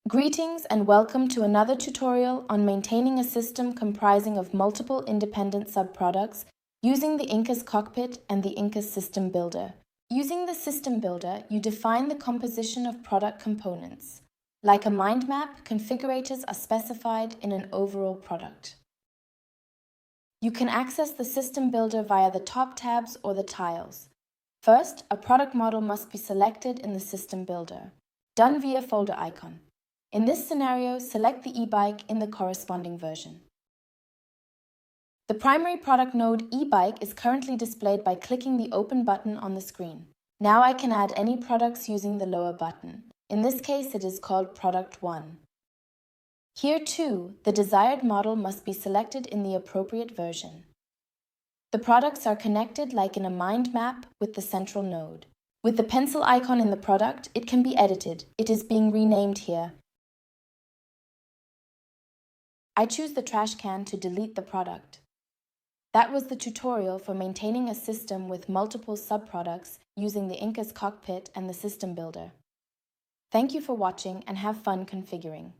Greetings and welcome to another tutorial on maintaining a system comprising of multiple independent subproducts using the INKAS Cockpit and the INKAS Systembuilder. Using the Systembuilder, you define the composition of product components. Like a mind map, configurators are specified in an overall product. You can access the Systembuilder via the top tabs or the tiles. First, a product model must be selected in the Systembuilder, done via folder icon. In this scenario, select the e-bike in the corresponding version. The primary product node e-bike is currently displayed by clicking the Open button on the screen. Now I can add any products using the lower button. In this case, it is called Product 1. Here too, the desired model must be selected in the appropriate version. The products are connected like in a mind map with the central node. With the pencil icon in the product, it can be edited. It is being renamed here. I choose the trash can to delete the product. That was the tutorial for maintaining a system with multiple subproducts using the INKAS Cockpit and the Systembuilder. Thank you for watching and have fun configuring.